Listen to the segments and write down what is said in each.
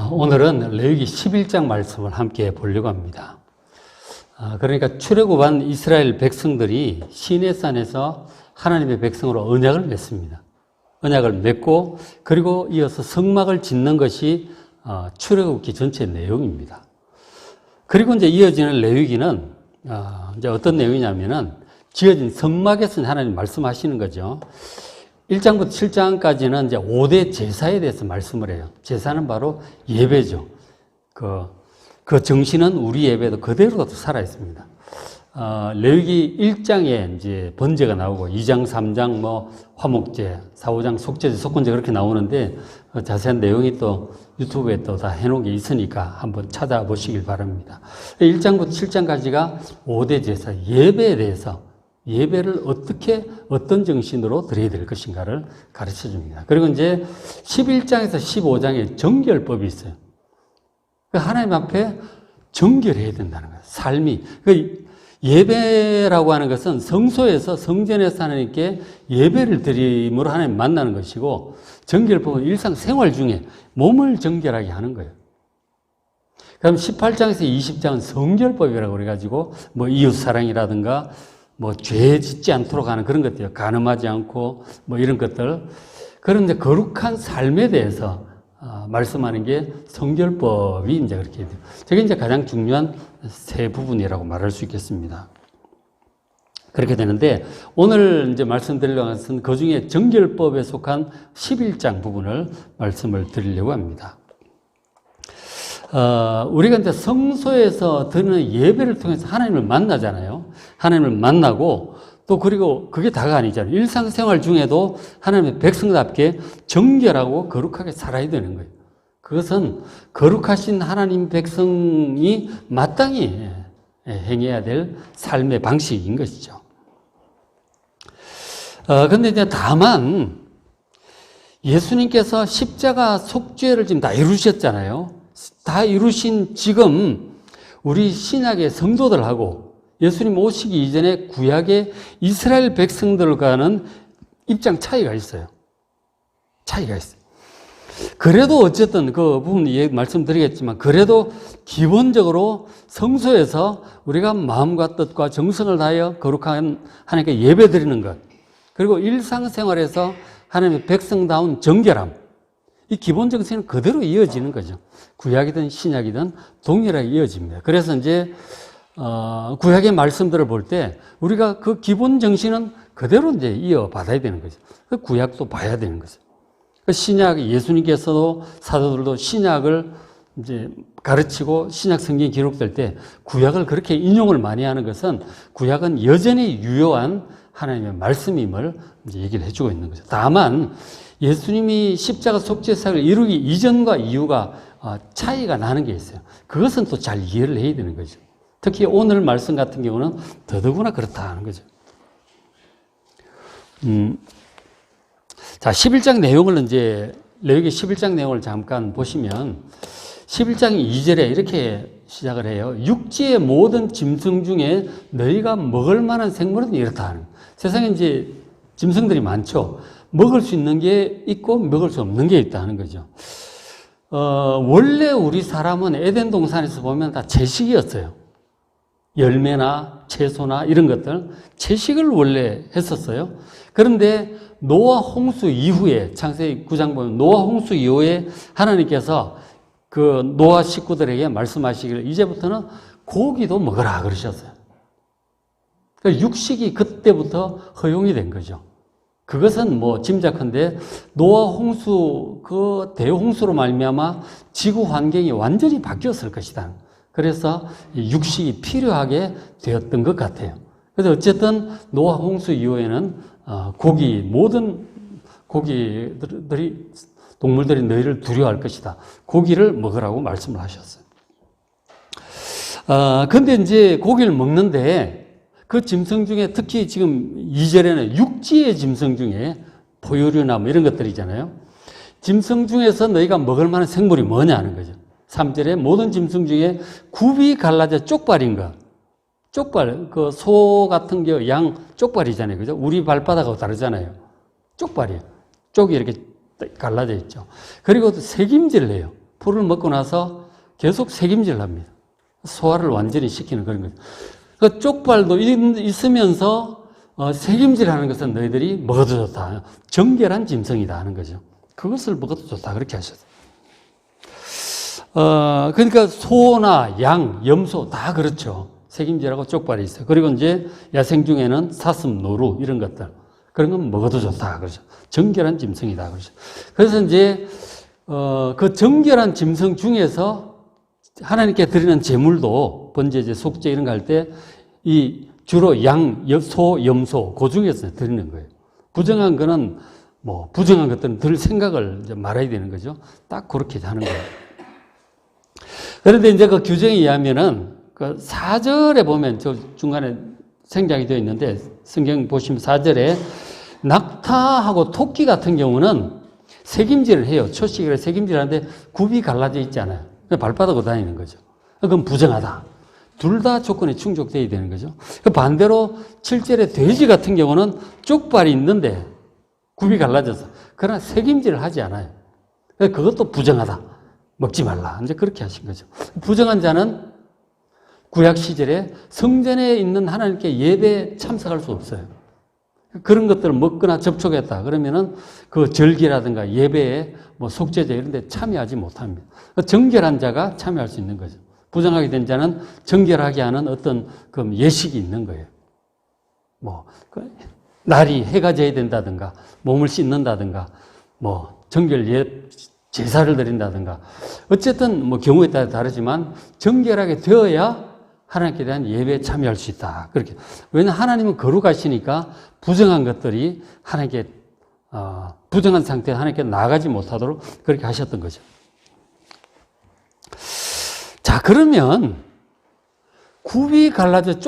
오늘은 레위기 11장 말씀을 함께 보려고 합니다. 그러니까 출애굽한 이스라엘 백성들이 시내산에서 하나님의 백성으로 언약을 맺습니다. 언약을 맺고 그리고 이어서 성막을 짓는 것이 출애굽기 전체 내용입니다. 그리고 이제 이어지는 레위기는 이제 어떤 내용이냐면은 지어진 성막에서 하나님 말씀하시는 거죠. 1장부터 7장까지는 이제 5대 제사에 대해서 말씀을 해요. 제사는 바로 예배죠. 그 정신은 우리 예배도 그대로 살아 있습니다. 레위기 1장에 이제 번제가 나오고 2장, 3장 화목제, 4, 5장 속죄제, 속건제 그렇게 나오는데 자세한 내용이 또 유튜브에 또 다 해놓은 게 있으니까 한번 찾아보시길 바랍니다. 1장부터 7장까지가 5대 제사, 예배에 대해서 예배를 어떤 정신으로 드려야 될 것인가를 가르쳐 줍니다. 그리고 이제 11장에서 15장에 정결법이 있어요. 하나님 앞에 정결해야 된다는 거예요. 삶이. 예배라고 하는 것은 성소에서 성전에서 하나님께 예배를 드림으로 하나님 만나는 것이고, 정결법은 일상생활 중에 몸을 정결하게 하는 거예요. 그럼 18장에서 20장은 성결법이라고 그래가지고 이웃사랑이라든가 죄 짓지 않도록 하는 그런 것들이요. 간음하지 않고 이런 것들. 그런데 거룩한 삶에 대해서 말씀하는 게 성결법이 이제 그렇게 돼요. 저게 이제 가장 중요한 세 부분이라고 말할 수 있겠습니다. 그렇게 되는데 오늘 이제 말씀드리려고 하는 것은 그 중에 정결법에 속한 11장 부분을 말씀을 드리려고 합니다. 우리가 이제 성소에서 드리는 예배를 통해서 하나님을 만나잖아요. 하나님을 만나고 또 그리고 그게 다가 아니잖아요. 일상생활 중에도 하나님의 백성답게 정결하고 거룩하게 살아야 되는 거예요. 그것은 거룩하신 하나님 백성이 마땅히 행해야 될 삶의 방식인 것이죠. 근데 이제 다만 예수님께서 십자가 속죄를 지금 다 이루셨잖아요. 다 이루신 지금 우리 신약의 성도들하고 예수님 오시기 이전에 구약의 이스라엘 백성들과는 입장 차이가 있어요. 차이가 있어요. 그래도 어쨌든 그 부분 말씀드리겠지만 그래도 기본적으로 성소에서 우리가 마음과 뜻과 정성을 다하여 거룩한 하나님께 예배드리는 것, 그리고 일상생활에서 하나님의 백성다운 정결함, 이 기본 정신은 그대로 이어지는 거죠. 구약이든 신약이든 동일하게 이어집니다. 그래서 이제 구약의 말씀들을 볼 때 우리가 그 기본 정신은 그대로 이제 이어받아야 되는 거죠. 그 구약도 봐야 되는 거죠. 그 신약, 예수님께서도 사도들도 신약을 이제 가르치고 신약 성경이 기록될 때 구약을 그렇게 인용을 많이 하는 것은 구약은 여전히 유효한 하나님의 말씀임을 이제 얘기를 해주고 있는 거죠. 다만 예수님이 십자가 속죄사를 이루기 이전과 이후가 차이가 나는 게 있어요. 그것은 또 잘 이해를 해야 되는 거죠. 특히 오늘 말씀 같은 경우는 더더구나 그렇다는 거죠. 자, 11장 내용을 이제, 레위기 11장 내용을 잠깐 보시면, 11장 2절에 이렇게 시작을 해요. 육지의 모든 짐승 중에 너희가 먹을 만한 생물은 이렇다 하는. 세상에 이제 짐승들이 많죠. 먹을 수 있는 게 있고 먹을 수 없는 게 있다는 거죠. 원래 우리 사람은 에덴 동산에서 보면 다 채식이었어요. 열매나 채소나 이런 것들 채식을 원래 했었어요. 그런데 노아 홍수 이후에, 창세기 9장 보면 노아 홍수 이후에 하나님께서 그 노아 식구들에게 말씀하시기를 이제부터는 고기도 먹으라 그러셨어요. 그러니까 육식이 그때부터 허용이 된 거죠. 그것은 짐작컨대 노아 홍수, 그 대홍수로 말미암아 지구 환경이 완전히 바뀌었을 것이다. 그래서 육식이 필요하게 되었던 것 같아요. 그래서 어쨌든 노아 홍수 이후에는 모든 고기들이, 동물들이 너희를 두려워할 것이다. 고기를 먹으라고 말씀을 하셨어요. 근데 이제 고기를 먹는데 그 짐승 중에 특히 지금 2절에는 육지의 짐승 중에 포유류나 이런 것들이잖아요. 짐승 중에서 너희가 먹을 만한 생물이 뭐냐 하는 거죠. 3절에 모든 짐승 중에 굽이 갈라져 쪽발인 것. 쪽발, 그 소 같은 게 양 쪽발이잖아요. 그죠? 우리 발바닥하고 다르잖아요. 쪽발이에요. 쪽이 이렇게 갈라져 있죠. 그리고 또 새김질을 해요. 풀을 먹고 나서 계속 새김질을 합니다. 소화를 완전히 시키는 그런 거죠. 그 쪽발도 있으면서 새김질하는 것은 너희들이 먹어도 좋다. 정결한 짐승이다 하는 거죠. 그것을 먹어도 좋다 그렇게 하셨어요. 그러니까 소나 양, 염소 다 그렇죠. 새김질하고 쪽발이 있어요. 그리고 이제 야생 중에는 사슴, 노루 이런 것들 그런 건 먹어도 좋다 그러죠. 정결한 짐승이다 그러죠. 그래서 이제 그 정결한 짐승 중에서 하나님께 드리는 제물도 번제제, 속죄 이런 거 할 때 이 주로 양, 소, 염소 그 중에서 드리는 거예요. 부정한 거는 뭐 부정한 것들은 들 생각을 이제 말아야 되는 거죠. 딱 그렇게 하는 거예요. 그런데 이제 그 규정에 의하면은 그 4절에 보면 저 중간에 생략이 되어 있는데 성경 보시면 4절에 낙타하고 토끼 같은 경우는 새김질을 해요. 초식이라 새김질 하는데 굽이 갈라져 있잖아요. 발바닥으로 다니는 거죠. 그건 부정하다. 둘 다 조건이 충족되어야 되는 거죠. 반대로 7절에 돼지 같은 경우는 쪽발이 있는데 굽이 갈라져서 그러나 새김질을 하지 않아요. 그것도 부정하다. 먹지 말라. 이제 그렇게 하신 거죠. 부정한 자는 구약 시절에 성전에 있는 하나님께 예배에 참석할 수 없어요. 그런 것들을 먹거나 접촉했다. 그러면은 그 절기라든가 예배에 뭐 속죄제 이런 데 참여하지 못합니다. 정결한 자가 참여할 수 있는 거죠. 부정하게 된 자는 정결하게 하는 어떤 그 예식이 있는 거예요. 뭐, 날이 해가 져야 된다든가, 몸을 씻는다든가, 뭐, 정결 제사를 드린다든가. 어쨌든 뭐 경우에 따라 다르지만 정결하게 되어야 하나님께 대한 예배에 참여할 수 있다. 그렇게. 왜냐하면 하나님은 거룩하시니까 부정한 것들이 하나님께, 부정한 상태에 하나님께 나아가지 못하도록 그렇게 하셨던 거죠. 자, 그러면 굽이 갈라져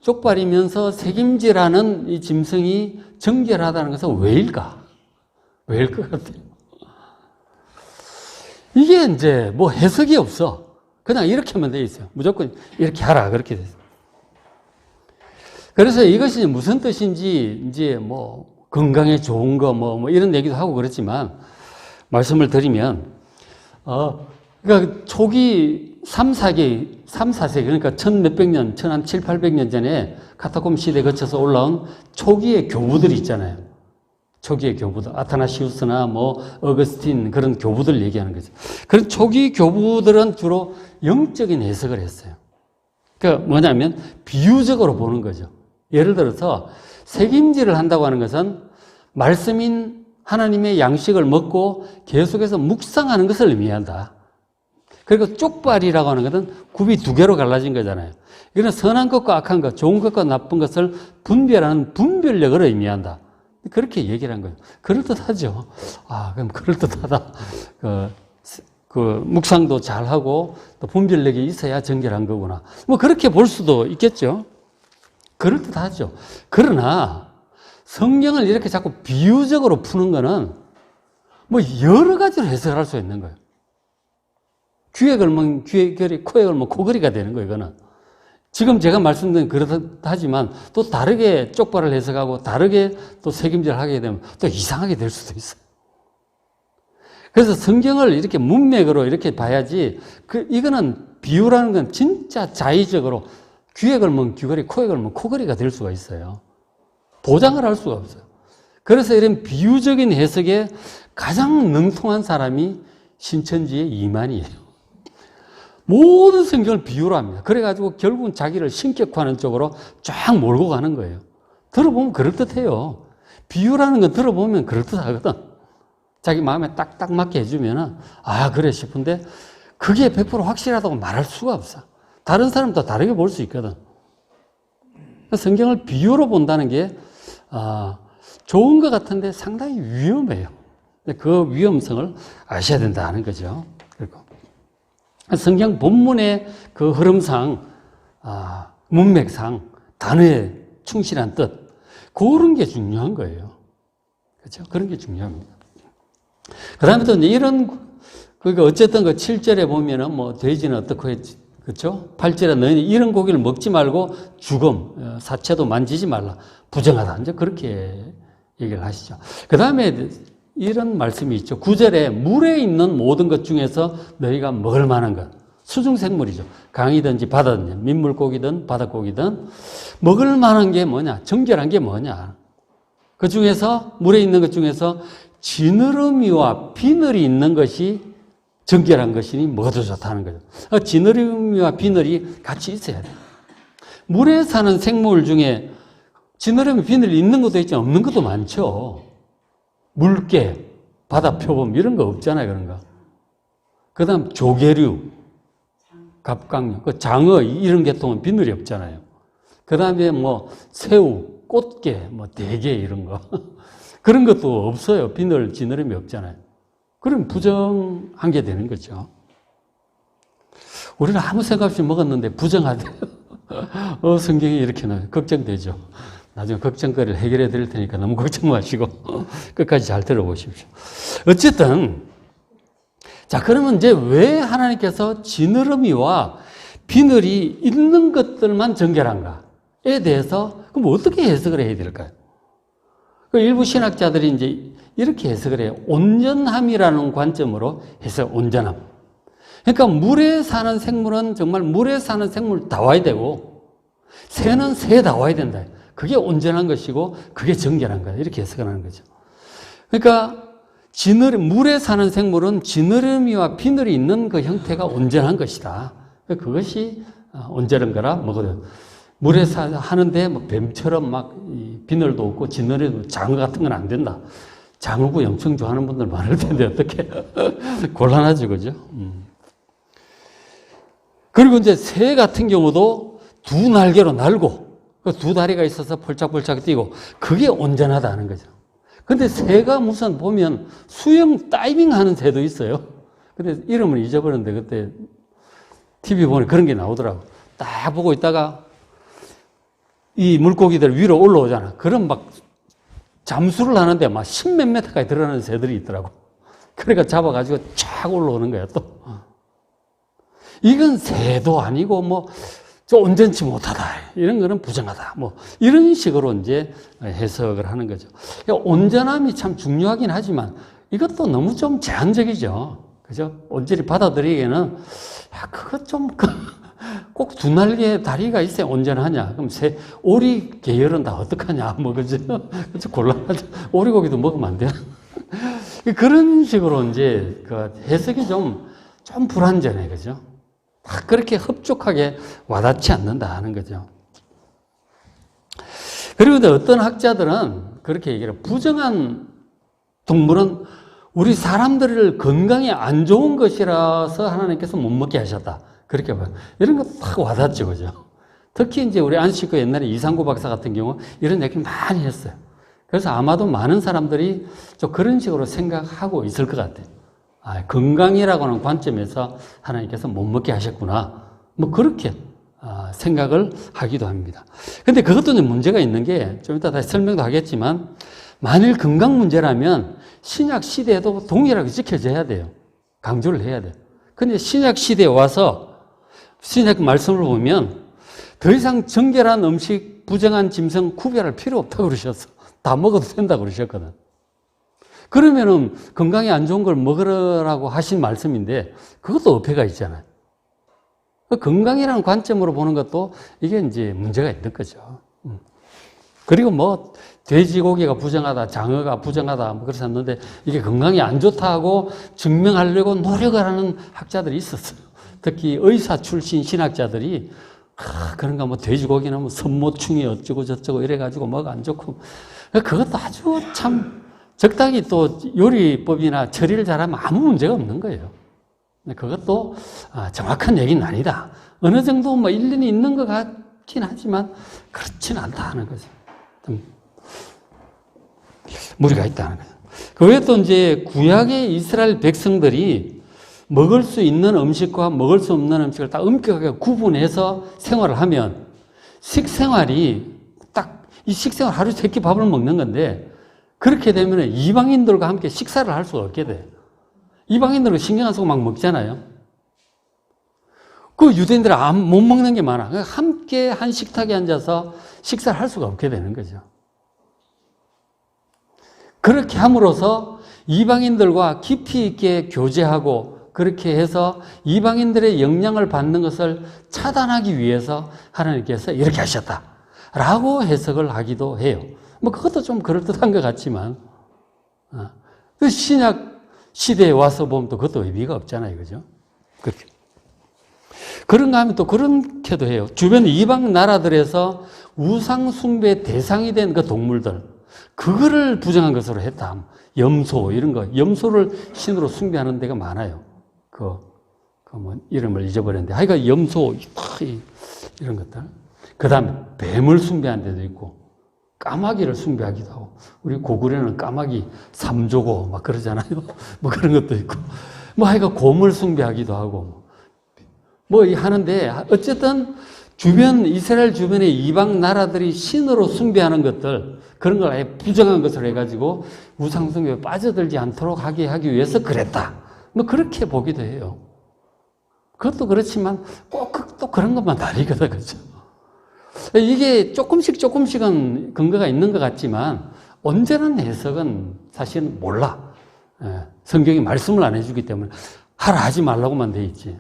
쪽발이면서 새김질하는 이 짐승이 정결하다는 것은 왜일까? 왜일 것 같아요? 이게 이제 뭐 해석이 없어. 그냥 이렇게 하면 돼 있어요. 무조건 이렇게 하라. 그렇게 돼 있어요. 그래서 이것이 무슨 뜻인지 이제 뭐 건강에 좋은 거 뭐 이런 얘기도 하고 그렇지만 말씀을 드리면, 그러니까 초기 3, 4세기, 그러니까 1000몇백 년, 1700, 800년 전에 카타콤 시대에 거쳐서 올라온 초기의 교부들이 있잖아요. 초기의 교부들, 아타나시우스나 뭐 어거스틴 그런 교부들 얘기하는 거죠. 그런 초기 교부들은 주로 영적인 해석을 했어요. 그러니까 뭐냐면 비유적으로 보는 거죠. 예를 들어서 새김질을 한다고 하는 것은 말씀인 하나님의 양식을 먹고 계속해서 묵상하는 것을 의미한다. 그리고 쪽발이라고 하는 것은 굽이 두 개로 갈라진 거잖아요. 이거는 선한 것과 악한 것, 좋은 것과 나쁜 것을 분별하는 분별력을 의미한다. 그렇게 얘기를 한 거예요. 그럴듯하죠. 그럼 그럴듯하다. 묵상도 잘하고 또 분별력이 있어야 정결한 거구나. 뭐 그렇게 볼 수도 있겠죠. 그럴듯하죠. 그러나 성경을 이렇게 자꾸 비유적으로 푸는 거는 뭐 여러 가지로 해석할 수 있는 거예요. 귀에 걸면 귀걸이, 코에 걸면 코걸이가 되는 거예요, 이거는. 지금 제가 말씀드린 그렇다지만 또 다르게 쪽발을 해석하고 다르게 또 새김질을 하게 되면 또 이상하게 될 수도 있어요. 그래서 성경을 이렇게 문맥으로 이렇게 봐야지, 이거는 비유라는 건 진짜 자의적으로 귀에 걸면 귀걸이, 코에 걸면 코걸이가 될 수가 있어요. 보장을 할 수가 없어요. 그래서 이런 비유적인 해석에 가장 능통한 사람이 신천지의 이만희예요. 모든 성경을 비유로 합니다. 그래가지고 결국은 자기를 신격화하는 쪽으로 쫙 몰고 가는 거예요. 들어보면 그럴듯해요. 비유라는 건 들어보면 그럴듯하거든. 자기 마음에 딱딱 맞게 해주면은, 그래 싶은데, 그게 100% 확실하다고 말할 수가 없어. 다른 사람도 다르게 볼 수 있거든. 성경을 비유로 본다는 게, 좋은 것 같은데 상당히 위험해요. 그 위험성을 아셔야 된다는 거죠. 그리고 성경 본문의 그 흐름상, 문맥상, 단어에 충실한 뜻, 그런 게 중요한 거예요. 그렇죠? 그런 게 중요합니다. 그 다음에 또 그러니까 어쨌든 그 7절에 보면은 뭐 돼지는 어떻고 했지, 그렇죠? 8절에 너희는 이런 고기를 먹지 말고 죽음, 사체도 만지지 말라. 부정하다. 이제 그렇게 얘기를 하시죠. 그 다음에 이런 말씀이 있죠. 9절에 물에 있는 모든 것 중에서 너희가 먹을 만한 것. 수중생물이죠. 강이든지 바다든지 민물고기든 바닷고기든 먹을 만한 게 뭐냐? 정결한 게 뭐냐? 그 중에서 물에 있는 것 중에서 지느러미와 비늘이 있는 것이 정결한 것이니 먹어도 좋다는 거죠. 지느러미와 비늘이 같이 있어야 돼요. 물에 사는 생물 중에 지느러미, 비늘이 있는 것도 있지만 없는 것도 많죠. 물개, 바다 표범 이런 거 없잖아요. 그런 거. 그 다음 조개류, 갑각류, 장어 이런 계통은 비늘이 없잖아요. 그 다음에 뭐 새우, 꽃게, 뭐 대게 이런 거. 그런 것도 없어요. 비늘, 지느러미 없잖아요. 그럼 부정한 게 되는 거죠. 우리는 아무 생각 없이 먹었는데 부정하대요. 성경이 이렇게 나와요. 걱정되죠. 나중에 걱정거리를 해결해 드릴 테니까 너무 걱정 마시고 끝까지 잘 들어보십시오. 어쨌든 자, 그러면 이제 왜 하나님께서 지느러미와 비늘이 있는 것들만 정결한가에 대해서 그럼 어떻게 해석을 해야 될까요? 그 일부 신학자들이 이제 이렇게 해석을 해요. 온전함이라는 관점으로 해석, 온전함. 그러니까 물에 사는 생물은 정말 물에 사는 생물 다 와야 되고 새는 새 다 와야 된다. 그게 온전한 것이고 그게 정결한 거다. 이렇게 해석을 하는 거죠. 그러니까 물에 사는 생물은 지느러미와 비늘이 있는 그 형태가 온전한 것이다. 그것이 온전한 거라 먹어도 물에 하는데 뭐 뱀처럼 막 비늘도 없고 지느러미도 장어 같은 건 안 된다. 장어구 엄청 좋아하는 분들 많을 텐데 어떻게 곤란하죠, 그죠? 그리고 이제 새 같은 경우도 두 날개로 날고 두 다리가 있어서 폴짝폴짝 뛰고 그게 온전하다는 거죠. 근데 새가 무슨 보면 수영 다이빙 하는 새도 있어요. 근데 이름을 잊어버렸는데 그때 TV 보니 그런 게 나오더라고. 딱 보고 있다가 이 물고기들 위로 올라오잖아. 그럼 막 잠수를 하는데 막 10몇 미터까지 들어가는 새들이 있더라고. 그러니까 잡아가지고 쫙 올라오는 거야, 또. 이건 새도 아니고 뭐 온전치 못하다. 이런 거는 부정하다. 뭐 이런 식으로 이제 해석을 하는 거죠. 온전함이 참 중요하긴 하지만 이것도 너무 좀 제한적이죠. 그죠? 온전히 받아들이기에는 그거 좀 꼭 두 날개 다리가 있어야 온전하냐? 그럼 오리 계열은 다 어떡하냐? 뭐 그죠? 그죠? 곤란하죠. 오리고기도 먹으면 안 되나? 그런 식으로 이제 그 해석이 좀 불완전해, 그죠? 딱 그렇게 흡족하게 와닿지 않는다 하는 거죠. 그리고 어떤 학자들은 그렇게 얘기해요. 부정한 동물은 우리 사람들을 건강에 안 좋은 것이라서 하나님께서 못 먹게 하셨다. 그렇게 봐요. 이런 거 딱 와닿죠, 그죠? 특히 이제 우리 안식구 옛날에 이상구 박사 같은 경우 이런 얘기 많이 했어요. 그래서 아마도 많은 사람들이 좀 그런 식으로 생각하고 있을 것 같아요. 건강이라고 하는 관점에서 하나님께서 못 먹게 하셨구나. 뭐 그렇게 생각을 하기도 합니다. 근데 그것도 좀 문제가 있는 게 좀 이따 다시 설명도 하겠지만 만일 건강 문제라면 신약 시대에도 동일하게 지켜져야 돼요. 강조를 해야 돼요. 근데 신약 시대에 와서 신약 말씀을 보면 더 이상 정결한 음식, 부정한 짐승 구별할 필요 없다고 그러셨어. 다 먹어도 된다고 그러셨거든. 그러면은 건강에 안 좋은 걸 먹으라고 하신 말씀인데 그것도 어폐가 있잖아요. 건강이라는 관점으로 보는 것도 이게 이제 문제가 있는 거죠. 그리고 뭐 돼지고기가 부정하다, 장어가 부정하다 뭐 그러셨는데 이게 건강에 안 좋다고 증명하려고 노력을 하는 학자들이 있었어요. 특히 의사 출신 신학자들이 그런가 뭐 돼지고기는 뭐 선모충이 어쩌고 저쩌고 이래가지고 뭐가 안 좋고 그것도 아주 참 적당히 또 요리법이나 처리를 잘하면 아무 문제가 없는 거예요. 그것도 정확한 얘기는 아니다. 어느 정도 뭐 일리는 있는 것 같긴 하지만 그렇지는 않다 하는 거죠. 좀 무리가 있다는 거예요. 그 외에 또 이제 구약의 이스라엘 백성들이 먹을 수 있는 음식과 먹을 수 없는 음식을 딱 엄격하게 구분해서 생활을 하면 식생활이 딱 이 식생활 하루 세 끼 밥을 먹는 건데 그렇게 되면 이방인들과 함께 식사를 할 수가 없게 돼요. 이방인들은 신경 안 쓰고 막 먹잖아요. 그 유대인들은 못 먹는 게 많아. 함께 한 식탁에 앉아서 식사를 할 수가 없게 되는 거죠. 그렇게 함으로써 이방인들과 깊이 있게 교제하고 그렇게 해서 이방인들의 영향을 받는 것을 차단하기 위해서 하나님께서 이렇게 하셨다라고 해석을 하기도 해요. 뭐 그것도 좀 그럴듯한 것 같지만 그 신약 시대에 와서 보면 또 그것도 의미가 없잖아요. 그죠? 그렇게. 그런가 하면 또 그렇게도 해요. 주변 이방 나라들에서 우상 숭배 대상이 된 그 동물들, 그거를 부정한 것으로 했다. 염소, 이런 거. 염소를 신으로 숭배하는 데가 많아요. 뭐, 이름을 잊어버렸는데. 하여간 염소, 이런 것들. 그 다음에 뱀을 숭배하는 데도 있고, 까마귀를 숭배하기도 하고, 우리 고구려는 까마귀 3조고, 막 그러잖아요. 뭐 그런 것도 있고. 뭐 하여간 곰을 숭배하기도 하고, 뭐 하는데, 어쨌든 이스라엘 주변의 이방 나라들이 신으로 숭배하는 것들, 그런 걸 아예 부정한 것을 해가지고 우상숭배에 빠져들지 않도록 하기 위해서 그랬다. 뭐 그렇게 보기도 해요. 그것도 그렇지만 꼭 또 그런 것만 아니거든, 그죠? 이게 조금씩은 근거가 있는 것 같지만 온전한 해석은 사실은 몰라. 성경이 말씀을 안 해주기 때문에 하라 하지 말라고만 돼 있지.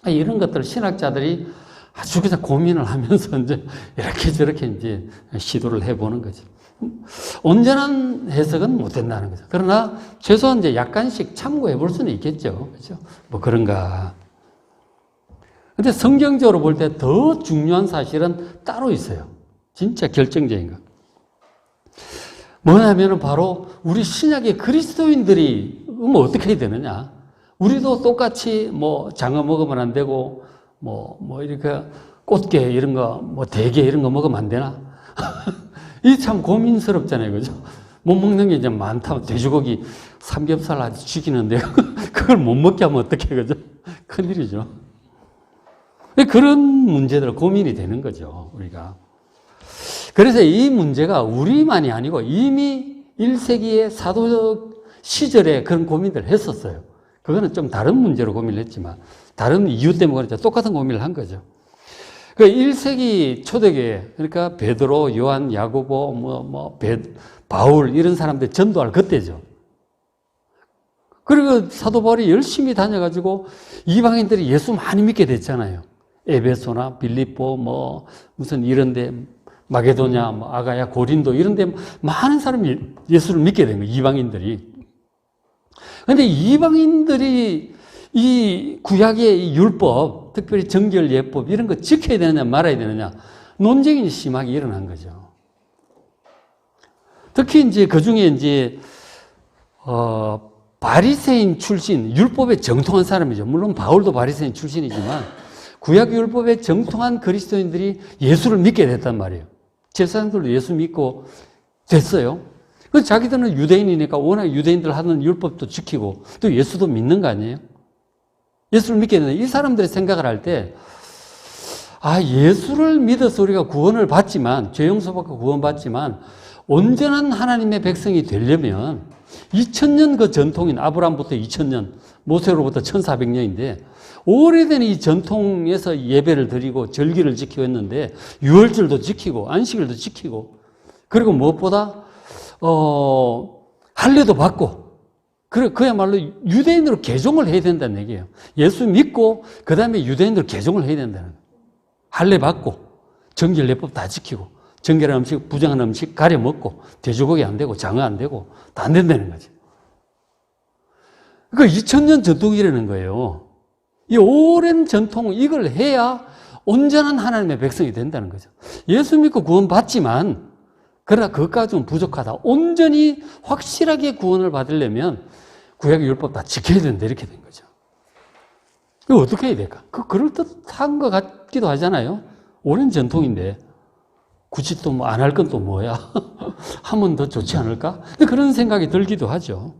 이런 것들을 신학자들이 아주 그냥 고민을 하면서 이제 이렇게 저렇게 이제 시도를 해보는 거죠. 온전한 해석은 못 된다는 거죠. 그러나 최소한 이제 약간씩 참고해 볼 수는 있겠죠. 그렇죠? 뭐 그런가. 근데 성경적으로 볼 때 더 중요한 사실은 따로 있어요. 진짜 결정적인 것. 뭐냐면은 바로 우리 신약의 그리스도인들이 뭐 어떻게 해야 되느냐. 우리도 똑같이 뭐 장어 먹으면 안 되고 뭐 이렇게 꽃게 이런 거, 뭐 대게 이런 거 먹으면 안 되나? 이 참 고민스럽잖아요. 그죠? 못 먹는 게 이제 많다. 돼지고기 삼겹살 아주 죽이는데 그걸 못 먹게 하면 어떡해. 그죠? 큰일이죠. 그런 문제들 고민이 되는 거죠. 우리가. 그래서 이 문제가 우리만이 아니고 이미 1세기의 사도적 시절에 그런 고민들을 했었어요. 그거는 좀 다른 문제로 고민을 했지만 다른 이유 때문에 똑같은 고민을 한 거죠. 그 1세기 초대교회, 그러니까 베드로, 요한, 야고보, 바울 이런 사람들 전도할 그때죠. 그리고 사도 바울이 열심히 다녀가지고 이방인들이 예수 많이 믿게 됐잖아요. 에베소나 빌립보 무슨 이런데 마게도냐, 아가야, 고린도 이런데 많은 사람이 예수를 믿게 된 거예요. 이방인들이. 그런데 이방인들이 이 구약의 율법, 특별히 정결 예법 이런 거 지켜야 되느냐 말아야 되느냐 논쟁이 심하게 일어난 거죠. 특히 이제 그 중에 이제 바리새인 출신, 율법에 정통한 사람이죠. 물론 바울도 바리새인 출신이지만 구약 율법에 정통한 그리스도인들이 예수를 믿게 됐단 말이에요. 제사장들도 예수 믿고 됐어요. 그 자기들은 유대인이니까 워낙 유대인들 하는 율법도 지키고 또 예수도 믿는 거 아니에요? 예수를 믿게 되는 이 사람들이 생각을 할 때 예수를 믿어서 우리가 구원을 받지만 죄 용서받고 구원받지만 온전한 하나님의 백성이 되려면 2000년 그 전통인 아브라함부터 2000년, 모세로부터 1400년인데 오래된 이 전통에서 예배를 드리고 절기를 지키고 했는데 유월절도 지키고 안식일도 지키고 그리고 무엇보다 할례도 받고 그야말로 유대인으로 개종을 해야 된다는 얘기예요. 예수 믿고 그 다음에 유대인으로 개종을 해야 된다는 거예요. 할례 받고 정결 예법 다 지키고 정결한 음식, 부정한 음식 가려 먹고 돼지고기 안 되고 장어 안 되고 다 안 된다는 거지. 그러니까 2000년 전통이라는 거예요. 이 오랜 전통 이걸 해야 온전한 하나님의 백성이 된다는 거죠. 예수 믿고 구원 받지만 그러나 그것까지는 부족하다. 온전히 확실하게 구원을 받으려면 구약의 율법 다 지켜야 된다 이렇게 된 거죠. 이거 어떻게 해야 될까? 그럴듯한 것 같기도 하잖아요. 오랜 전통인데 굳이 또 안 할 건 또 뭐야? 하면 더 좋지 않을까? 그런 생각이 들기도 하죠.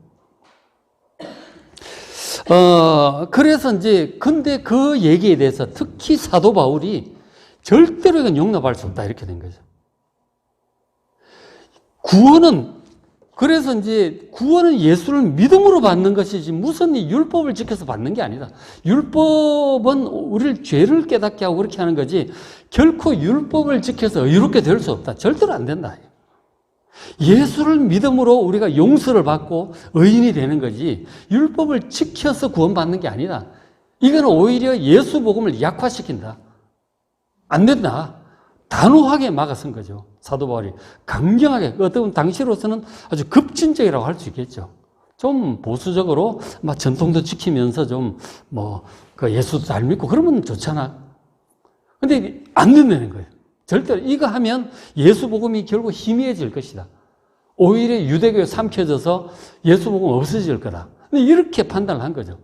그래서 이제 근데 그 얘기에 대해서 특히 사도 바울이 절대로 이건 용납할 수 없다 이렇게 된 거죠. 그래서 이제 구원은 예수를 믿음으로 받는 것이지 무슨 율법을 지켜서 받는 게 아니다. 율법은 우리를 죄를 깨닫게 하고 그렇게 하는 거지 결코 율법을 지켜서 의롭게 될 수 없다. 절대로 안 된다. 예수를 믿음으로 우리가 용서를 받고 의인이 되는 거지 율법을 지켜서 구원받는 게 아니다. 이건 오히려 예수 복음을 약화시킨다. 안 된다. 단호하게 막아선 거죠. 사도 바울이 강경하게, 어떤 당시로서는 아주 급진적이라고 할 수 있겠죠. 좀 보수적으로 막 전통도 지키면서 그 예수도 잘 믿고 그러면 좋잖아. 근데 안 된다는 거예요. 절대로 이거 하면 예수 복음이 결국 희미해질 것이다. 오히려 유대교에 삼켜져서 예수 복음 없어질 거다. 근데 이렇게 판단을 한 거죠.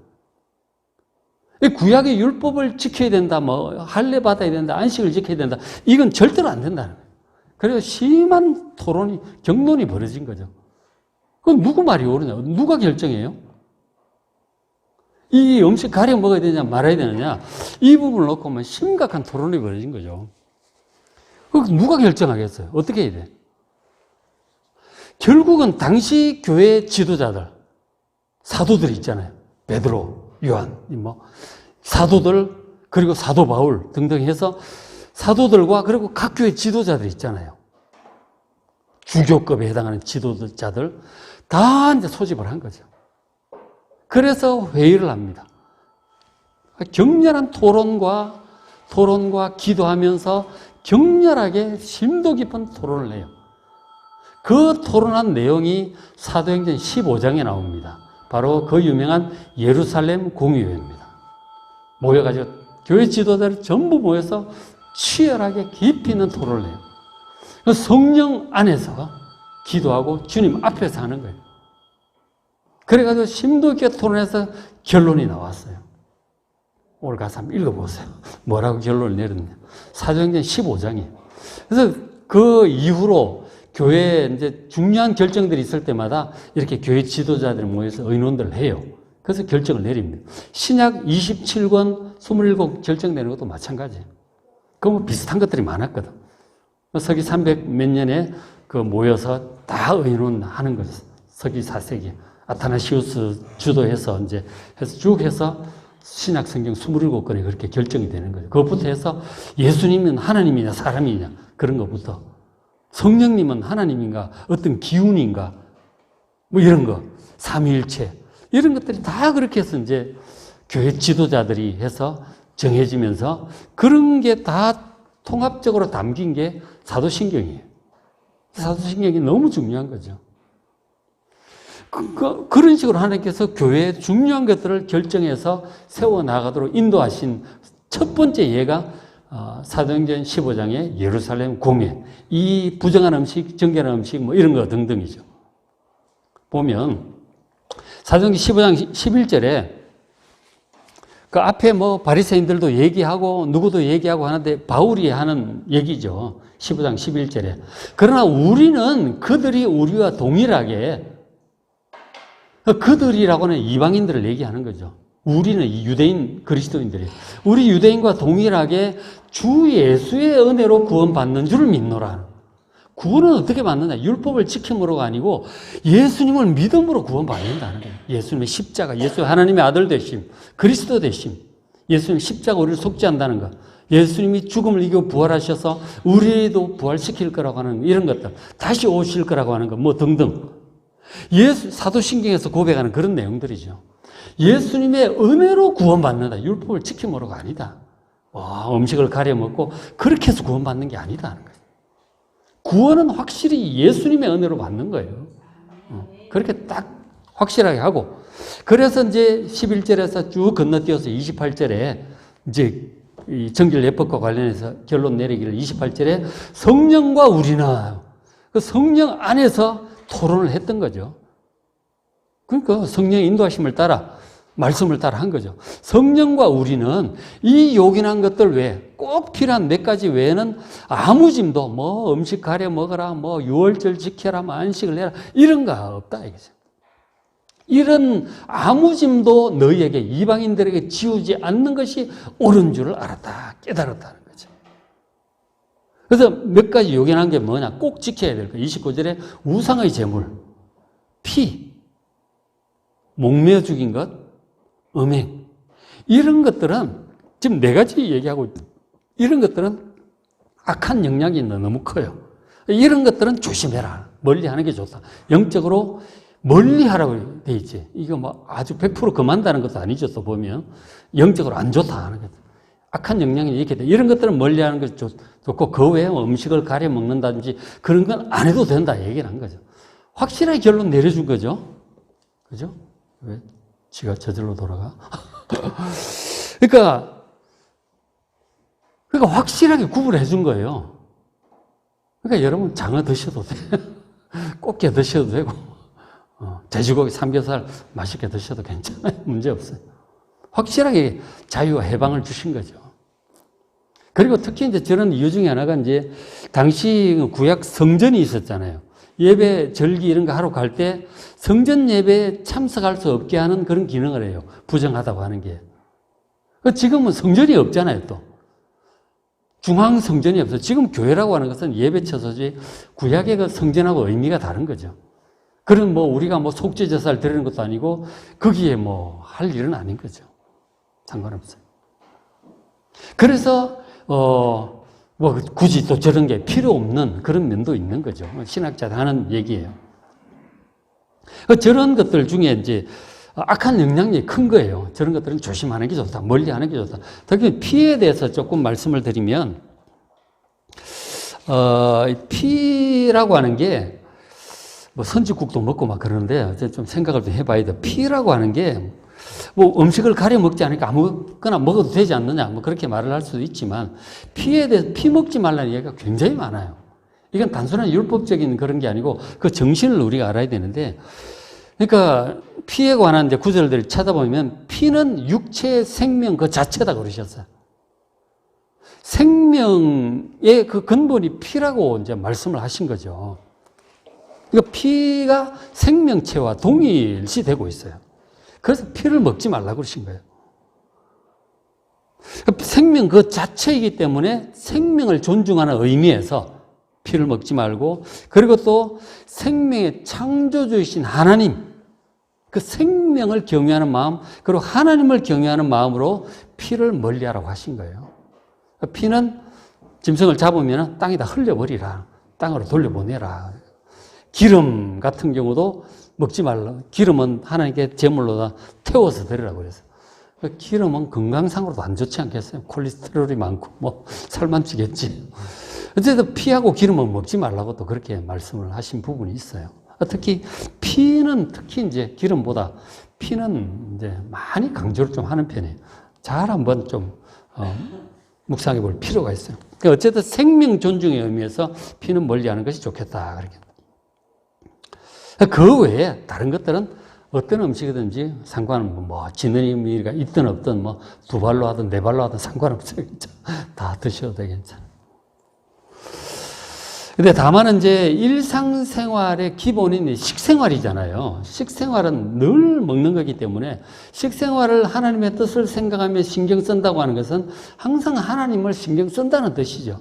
구약의 율법을 지켜야 된다, 할례 받아야 된다, 안식을 지켜야 된다. 이건 절대로 안 된다는 거예요. 그래서 심한 토론이, 경론이 벌어진 거죠. 그럼 누구 말이 옳으냐? 누가 결정해요? 이 음식 가려 먹어야 되냐, 말아야 되느냐? 이 부분을 놓고 보면 심각한 토론이 벌어진 거죠. 그럼 누가 결정하겠어요? 어떻게 해야 돼? 결국은 당시 교회 지도자들, 사도들이 있잖아요. 베드로, 요한, 사도들, 그리고 사도 바울 등등 해서 사도들과 그리고 각 교회 지도자들 있잖아요. 주교급에 해당하는 지도자들 다 이제 소집을 한 거죠. 그래서 회의를 합니다. 격렬한 토론과 기도하면서 격렬하게 심도 깊은 토론을 해요. 그 토론한 내용이 사도행전 15장에 나옵니다. 바로 그 유명한 예루살렘 공의회입니다. 모여가지고 교회 지도자들이 전부 모여서 치열하게 깊이 있는 토론을 해요. 성령 안에서 기도하고 주님 앞에서 하는 거예요. 그래가지고 심도 있게 토론해서 결론이 나왔어요. 오늘 가서 한번 읽어보세요. 뭐라고 결론을 내렸냐. 사도행전 15장이에요. 그래서 그 이후로 교회에 이제 중요한 결정들이 있을 때마다 이렇게 교회 지도자들이 모여서 의논들을 해요. 그래서 결정을 내립니다. 신약 27권 27 결정되는 것도 마찬가지예요. 그 비슷한 것들이 많았거든. 서기 300 몇 년에 모여서 다 의논하는 거죠. 서기 4세기. 아타나시우스 주도해서 해서 쭉 해서 신약 성경 27권이 그렇게 결정이 되는 거죠. 그것부터 해서 예수님은 하나님이냐 사람이냐 그런 것부터 성령님은 하나님인가 어떤 기운인가 이런 거 삼위일체 이런 것들이 다 그렇게 해서 이제 교회 지도자들이 해서 정해지면서 그런 게 다 통합적으로 담긴 게 사도신경이에요. 사도신경이 너무 중요한 거죠. 그런 식으로 하나님께서 교회의 중요한 것들을 결정해서 세워나가도록 인도하신 첫 번째 예가 사도행전 15장의 예루살렘 공회, 이 부정한 음식, 정결한 음식 이런 거 등등이죠. 보면 사도행전 15장 11절에 그 앞에 바리새인들도 얘기하고 누구도 얘기하고 하는데 바울이 하는 얘기죠. 15장 11절에. 그러나 우리는 그들이 우리와 동일하게 그들이라고는 이방인들을 얘기하는 거죠. 우리는 유대인 그리스도인들이 우리 유대인과 동일하게 주 예수의 은혜로 구원받는 줄을 믿노라. 구원은 어떻게 받느냐? 율법을 지킴으로가 아니고 예수님을 믿음으로 구원받는다는 거예요. 예수님의 십자가, 예수 하나님의 아들 되심, 그리스도 되심, 예수님 십자가 우리를 속죄한다는 것, 예수님이 죽음을 이기고 부활하셔서 우리도 부활시킬 거라고 하는 이런 것들, 다시 오실 거라고 하는 것, 등등. 사도신경에서 고백하는 그런 내용들이죠. 예수님의 은혜로 구원받는다. 율법을 지킴으로가 아니다. 음식을 가려 먹고 그렇게 해서 구원받는 게 아니다는 거예요. 구원은 확실히 예수님의 은혜로 받는 거예요. 그렇게 딱 확실하게 하고. 그래서 이제 11절에서 쭉 건너뛰어서 28절에 이제 이 정결 예법과 관련해서 결론 내리기를 28절에 성령과 우리는 그 성령 안에서 토론을 했던 거죠. 그러니까 성령의 인도하심을 따라 말씀을 따라 한 거죠. 성령과 우리는 이 요긴한 것들 외에 꼭 필요한 몇 가지 외에는 아무 짐도 음식 가려 먹어라, 유월절 지켜라, 안식을 해라 이런 거 없다 이거죠. 이런 아무 짐도 너희에게 이방인들에게 지우지 않는 것이 옳은 줄을 알았다, 깨달았다는 거죠. 그래서 몇 가지 요긴한 게 뭐냐? 꼭 지켜야 될 거. 29절에 우상의 제물, 피, 목매어 죽인 것, 음행. 이런 것들은 지금 네 가지 얘기하고 이런 것들은 악한 영향이 너무 커요. 이런 것들은 조심해라. 멀리 하는 게 좋다. 영적으로 멀리 하라고 돼 있지. 이거 뭐 아주 100% 금한다는 것도 아니죠. 또 보면 영적으로 안 좋다 하는 거죠. 악한 영향이 이렇게 돼. 이런 것들은 멀리 하는 것이 좋고 그 외에 음식을 가려 먹는다든지 그런 건 안 해도 된다 얘기를 한 거죠. 확실하게 결론 내려준 거죠. 그죠? 왜 지가 저절로 돌아가? 그러니까 확실하게 구분해 준 거예요. 그러니까 여러분 장어 드셔도 돼. 꽃게 드셔도 되고 돼지고기 삼겹살 맛있게 드셔도 괜찮아요. 문제 없어요. 확실하게 자유와 해방을 주신 거죠. 그리고 특히 이제 저런 이유 중에 하나가 이제 당시 구약 성전이 있었잖아요. 예배, 절기 이런 거 하러 갈 때 성전 예배에 참석할 수 없게 하는 그런 기능을 해요. 부정하다고 하는 게. 지금은 성전이 없잖아요, 또. 중앙 성전이 없어요. 지금 교회라고 하는 것은 예배 처소지 구약의 그 성전하고 의미가 다른 거죠. 그런 뭐 우리가 뭐 속죄제사를 드리는 것도 아니고 거기에 뭐 할 일은 아닌 거죠. 상관없어요. 그래서 뭐 굳이 또 저런 게 필요 없는 그런 면도 있는 거죠. 신학자들 하는 얘기예요. 저런 것들 중에 이제 악한 영향력이 큰 거예요. 저런 것들은 조심하는 게 좋다. 멀리 하는 게 좋다. 특히 피에 대해서 조금 말씀을 드리면 피라고 하는 게 뭐 선지국도 먹고 막 그러는데 좀 생각을 좀 해봐야 돼. 피라고 하는 게 뭐 음식을 가려 먹지 않으니까 아무거나 먹어도 되지 않느냐 뭐 그렇게 말을 할 수도 있지만 피에 대해서 피 먹지 말라는 얘기가 굉장히 많아요. 이건 단순한 율법적인 그런 게 아니고 그 정신을 우리가 알아야 되는데 그러니까 피에 관한 이제 구절들을 찾아보면 피는 육체의 생명 그 자체다 그러셨어요. 생명의 그 근본이 피라고 이제 말씀을 하신 거죠. 그러니까 피가 생명체와 동일시 되고 있어요. 그래서 피를 먹지 말라고 그러신 거예요. 생명 그 자체이기 때문에 생명을 존중하는 의미에서 피를 먹지 말고 그리고 또 생명의 창조주이신 하나님 그 생명을 경외하는 마음 그리고 하나님을 경외하는 마음으로 피를 멀리하라고 하신 거예요. 피는 짐승을 잡으면 땅에다 흘려버리라. 땅으로 돌려보내라. 기름 같은 경우도 먹지 말라. 기름은 하나님께 제물로다 태워서 드리라고 그래서. 기름은 건강상으로도 안 좋지 않겠어요? 콜레스테롤이 많고 뭐 살만 찌겠지. 어쨌든 피하고 기름은 먹지 말라고 또 그렇게 말씀을 하신 부분이 있어요. 특히 피는 특히 이제 기름보다 피는 이제 많이 강조를 좀 하는 편이에요. 잘 한번 좀 묵상해 볼 필요가 있어요. 그러니까 어쨌든 생명 존중의 의미에서 피는 멀리하는 것이 좋겠다 그렇게. 그 외에 다른 것들은 어떤 음식이든지 상관은 뭐 지는 의미가 있든 없든 뭐 두 발로 하든 네 발로 하든 상관없어요. 다 드셔도 되겠잖아요. 근데 다만 이제 일상생활의 기본인 식생활이잖아요. 식생활은 늘 먹는 거기 때문에 식생활을 하나님의 뜻을 생각하며 신경 쓴다고 하는 것은 항상 하나님을 신경 쓴다는 뜻이죠.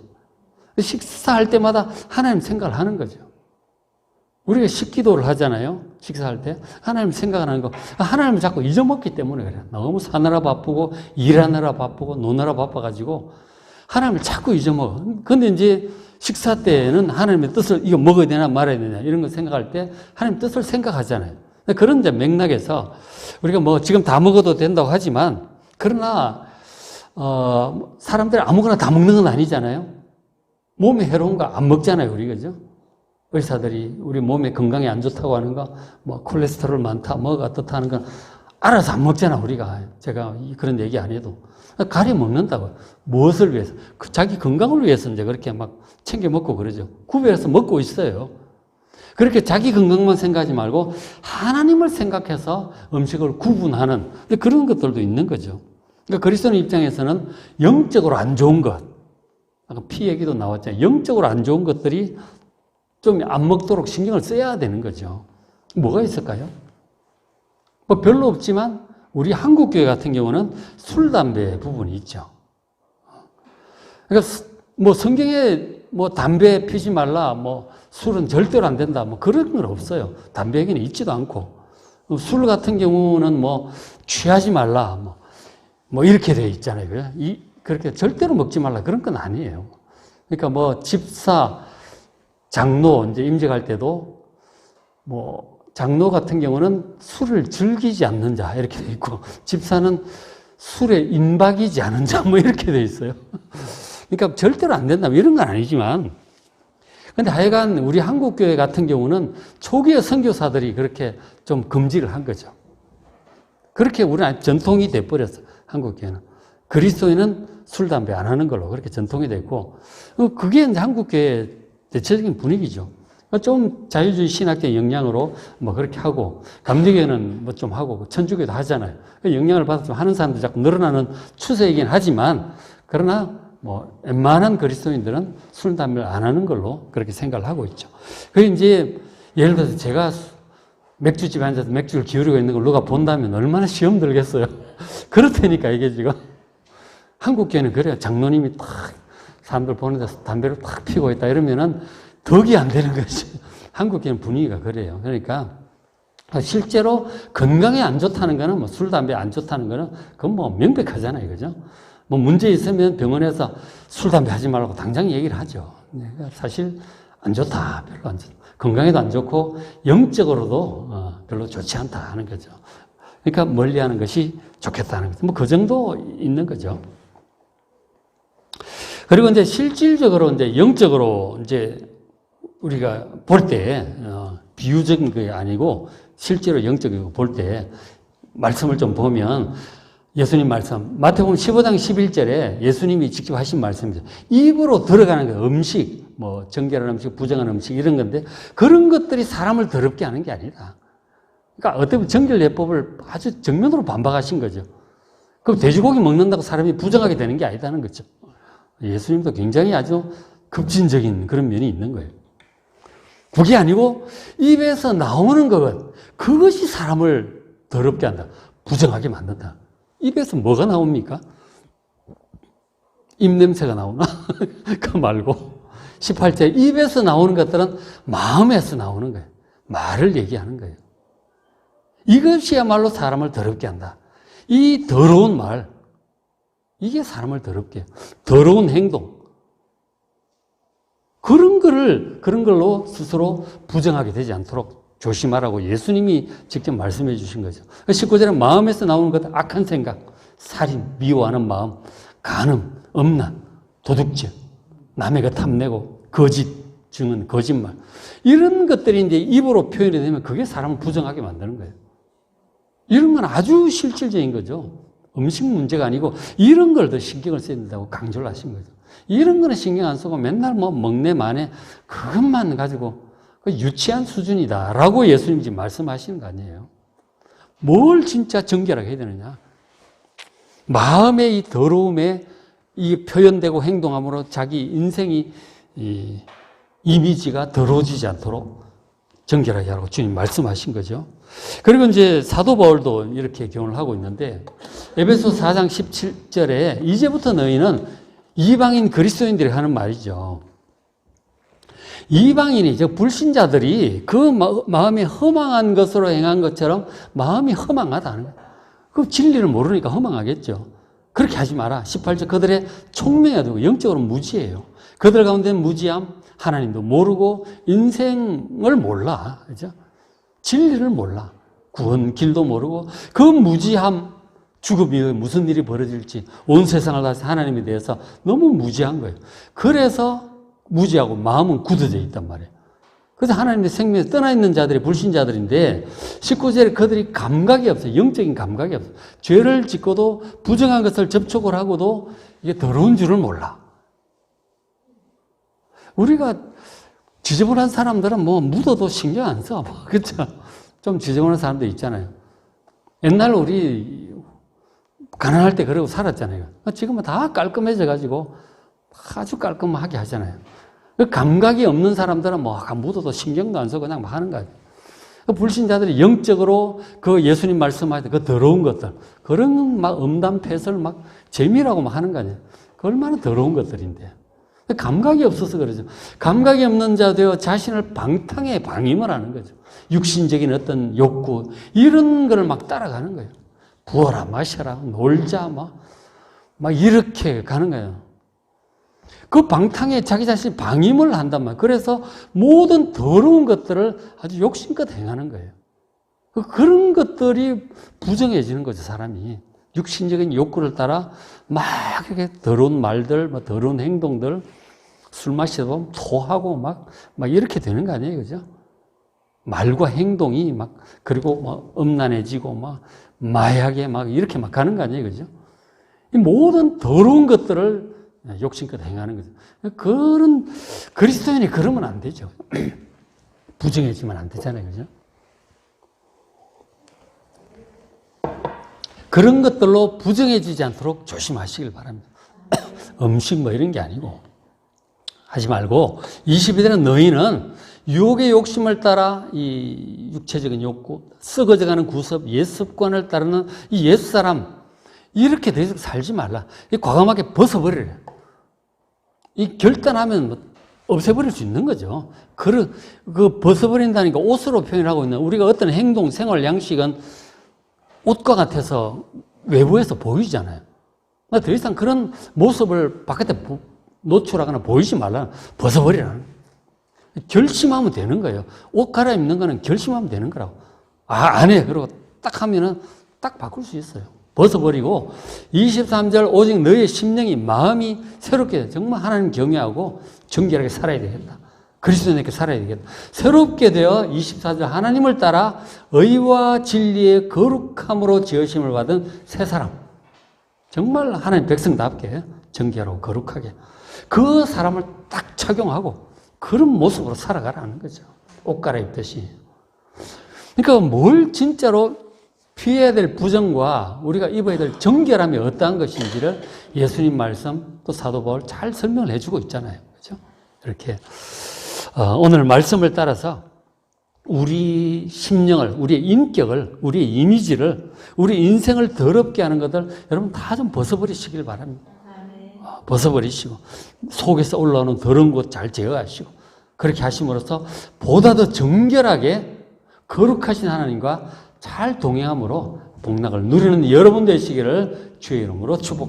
식사할 때마다 하나님 생각을 하는 거죠. 우리가 식기도를 하잖아요. 식사할 때. 하나님 생각하는 거. 하나님을 자꾸 잊어먹기 때문에 그래요. 너무 사느라 바쁘고 일하느라 바쁘고 노느라 바빠가지고 하나님을 자꾸 잊어먹어. 근데 이제 식사 때는 하나님의 뜻을 이거 먹어야 되나 말아야 되나 이런 거 생각할 때 하나님 뜻을 생각하잖아요. 그런 이제 맥락에서 우리가 뭐 지금 다 먹어도 된다고 하지만 그러나 사람들이 아무거나 다 먹는 건 아니잖아요. 몸에 해로운 거 안 먹잖아요. 우리 그죠? 의사들이 우리 몸에 건강에 안 좋다고 하는 거, 뭐 콜레스테롤 많다, 뭐가 어떻다 하는 건 알아서 안 먹잖아, 우리가. 제가 그런 얘기 안 해도. 가려 먹는다고. 무엇을 위해서? 자기 건강을 위해서 이제 그렇게 막 챙겨 먹고 그러죠. 구별해서 먹고 있어요. 그렇게 자기 건강만 생각하지 말고 하나님을 생각해서 음식을 구분하는 그런 것들도 있는 거죠. 그러니까 그리스도인 입장에서는 영적으로 안 좋은 것, 아까 피 얘기도 나왔잖아요. 영적으로 안 좋은 것들이 좀 안 먹도록 신경을 써야 되는 거죠. 뭐가 있을까요? 뭐 별로 없지만 우리 한국교회 같은 경우는 술, 담배 부분이 있죠. 그러니까 뭐 성경에 뭐 담배 피지 말라, 뭐 술은 절대로 안 된다, 뭐 그런 건 없어요. 담배 얘기는 있지도 않고. 술 같은 경우는 뭐 취하지 말라, 뭐 이렇게 돼 있잖아요. 그렇게 절대로 먹지 말라 그런 건 아니에요. 그러니까 뭐 집사, 장로 이제 임직할 때도 장로 같은 경우는 술을 즐기지 않는 자 이렇게 돼 있고 집사는 술에 임박이지 않은 자 이렇게 돼 있어요. 그러니까 절대로 안 된다 이런 건 아니지만 근데 하여간 우리 한국교회 같은 경우는 초기의 선교사들이 그렇게 좀 금지를 한 거죠. 그렇게 우리는 전통이 돼버렸어. 한국교회는. 그리스도인은 술, 담배 안 하는 걸로 그렇게 전통이 됐고 그게 이제 한국교회의 대체적인 분위기죠. 좀 자유주의 신학의 영향으로 그렇게 하고 감리교회는 좀 하고 천주교도 하잖아요. 영향을 받아서 하는 사람도 자꾸 늘어나는 추세이긴 하지만 그러나 웬만한 그리스도인들은 술, 담배를 안 하는 걸로 그렇게 생각을 하고 있죠. 그게 이제 예를 들어서 제가 맥주집에 앉아서 맥주를 기울이고 있는 걸 누가 본다면 얼마나 시험 들겠어요. 그렇다니까 이게 지금. 한국교회는 그래요. 장로님이 딱 사람들 보는 데서 담배를 딱 피고 있다 이러면은 덕이 안 되는 거지. 한국교회는 분위기가 그래요. 그러니까 실제로 건강에 안 좋다는 거는 술, 담배 안 좋다는 거는 그건 명백하잖아요. 그죠? 문제 있으면 병원에서 술, 담배 하지 말라고 당장 얘기를 하죠. 사실 안 좋다. 별로 안 좋다. 건강에도 안 좋고 영적으로도 별로 좋지 않다 하는 거죠. 그러니까 멀리 하는 것이 좋겠다는 거죠. 그 정도 있는 거죠. 그리고 이제 실질적으로 이제 영적으로 이제 우리가 볼 때, 비유적인 게 아니고 실제로 영적으로 볼 때 말씀을 좀 보면 예수님 말씀, 마태복음 15장 11절에 예수님이 직접 하신 말씀이죠. 입으로 들어가는 거, 음식, 정결한 음식, 부정한 음식 이런 건데 그런 것들이 사람을 더럽게 하는 게 아니다. 그러니까 어떻게 보면 정결예법을 아주 정면으로 반박하신 거죠. 그럼 돼지고기 먹는다고 사람이 부정하게 되는 게 아니다는 거죠. 예수님도 굉장히 아주 급진적인 그런 면이 있는 거예요. 그게 아니고 입에서 나오는 것, 그것이 사람을 더럽게 한다. 부정하게 만든다. 입에서 뭐가 나옵니까? 입냄새가 나오나? 그거 말고 18절 입에서 나오는 것들은 마음에서 나오는 거예요. 말을 얘기하는 거예요. 이것이야말로 사람을 더럽게 한다. 이 더러운 말, 이게 사람을 더럽게 해요. 더러운 행동. 그런 걸로 스스로 부정하게 되지 않도록 조심하라고 예수님이 직접 말씀해 주신 거죠. 19절에 마음에서 나오는 것, 악한 생각, 살인, 미워하는 마음, 간음, 음란, 도둑질, 남의 것 탐내고, 거짓, 증언, 거짓말. 이런 것들이 이제 입으로 표현이 되면 그게 사람을 부정하게 만드는 거예요. 이런 건 아주 실질적인 거죠. 음식 문제가 아니고 이런 걸 더 신경을 써야 된다고 강조를 하신 거죠. 이런 거는 신경 안 쓰고 맨날 먹네 마네 그것만 가지고 유치한 수준이다라고 예수님이 지금 말씀하시는 거 아니에요. 뭘 진짜 정결하게 해야 되느냐. 마음의 이 더러움에 이 표현되고 행동함으로 자기 인생이 이 이미지가 더러워지지 않도록 정결하게 하라고 주님 말씀하신 거죠. 그리고 이제 사도 바울도 이렇게 교훈을 하고 있는데 에베소 4장 17절에 이제부터 너희는 이방인 그리스도인들이 하는 말이죠. 이방인이 불신자들이 그 마음이 허망한 것으로 행한 것처럼 마음이 허망하다는 거예요. 그 진리를 모르니까 허망하겠죠. 그렇게 하지 마라. 18절 그들의 총명해야 되고 영적으로 무지해요. 그들 가운데는 무지함, 하나님도 모르고 인생을 몰라. 그죠? 진리를 몰라. 구원 길도 모르고 그 무지함, 죽음이 무슨 일이 벌어질지 온 세상을 다해서 하나님에 대해서 너무 무지한 거예요. 그래서 무지하고 마음은 굳어져 있단 말이에요. 그래서 하나님의 생명에서 떠나 있는 자들이 불신자들인데 19절에 그들이 감각이 없어요. 영적인 감각이 없어요. 죄를 짓고도 부정한 것을 접촉을 하고도 이게 더러운 줄을 몰라. 우리가 지저분한 사람들은 묻어도 신경 안 써. 그렇죠? 좀 지저분한 사람들 있잖아요. 옛날 우리 가난할 때 그러고 살았잖아요. 지금은 다 깔끔해져가지고 아주 깔끔하게 하잖아요. 그 감각이 없는 사람들은 묻어도 신경도 안 써고 그냥 하는 거예요. 불신자들이 영적으로 그 예수님 말씀하실 때 그 더러운 것들, 그런 음담패설 재미라고 하는 거 아니에요. 그 얼마나 더러운 것들인데. 감각이 없어서 그러죠. 감각이 없는 자도 자신을 방탕에 방임을 하는 거죠. 육신적인 어떤 욕구, 이런 거를 따라가는 거예요. 부어라, 마셔라, 놀자, 이렇게 가는 거예요. 그 방탕에 자기 자신이 방임을 한단 말이에요. 그래서 모든 더러운 것들을 아주 욕심껏 행하는 거예요. 그런 것들이 부정해지는 거죠, 사람이. 육신적인 욕구를 따라 막 이렇게 더러운 말들, 더러운 행동들, 술 마시다 보면 토하고 막 이렇게 되는 거 아니에요, 그죠? 말과 행동이 그리고 음란해지고 마약에 이렇게 가는 거 아니에요, 그죠? 이 모든 더러운 것들을 욕심껏 행하는 거죠. 그런, 그리스도인이 그러면 안 되죠. 부정해지면 안 되잖아요, 그죠? 그런 것들로 부정해지지 않도록 조심하시길 바랍니다. 음식 이런 게 아니고. 하지 말고, 22절은 너희는 유혹의 욕심을 따라 이 육체적인 욕구, 썩어져가는 구습, 옛습관을 따르는 이 옛사람, 이렇게 더 이상 살지 말라. 이 과감하게 벗어버리래. 이 결단하면 없애버릴 수 있는 거죠. 그 벗어버린다니까 옷으로 표현하고 있는 우리가 어떤 행동, 생활 양식은 옷과 같아서 외부에서 보이잖아요. 더 이상 그런 모습을 바깥에 노출하거나 보이지 말라. 벗어버리라는. 결심하면 되는 거예요. 옷 갈아입는 거는 결심하면 되는 거라고. 안 해. 그러고 딱 하면은 딱 바꿀 수 있어요. 벗어버리고 23절 오직 너의 심령이 마음이 새롭게 정말 하나님 경외하고 정결하게 살아야 되겠다. 그리스도인에게 살아야 되겠다. 새롭게 되어 24절 하나님을 따라 의와 진리의 거룩함으로 지으심을 받은 새 사람. 정말 하나님 백성답게 정결하고 거룩하게 그 사람을 딱 착용하고 그런 모습으로 살아가라는 거죠. 옷 갈아입듯이. 그러니까 뭘 진짜로 피해야 될 부정과 우리가 입어야 될 정결함이 어떠한 것인지를 예수님 말씀 또 사도 바울 잘 설명을 해주고 있잖아요. 그렇죠? 이렇게 오늘 말씀을 따라서 우리 심령을, 우리의 인격을, 우리의 이미지를, 우리 인생을 더럽게 하는 것들 여러분 다 좀 벗어버리시길 바랍니다. 벗어버리시고 속에서 올라오는 더러운 것 잘 제어하시고 그렇게 하심으로써 보다 더 정결하게 거룩하신 하나님과 잘 동행함으로 복락을 누리는 여러분 되시기를 주의 이름으로 축복합니다.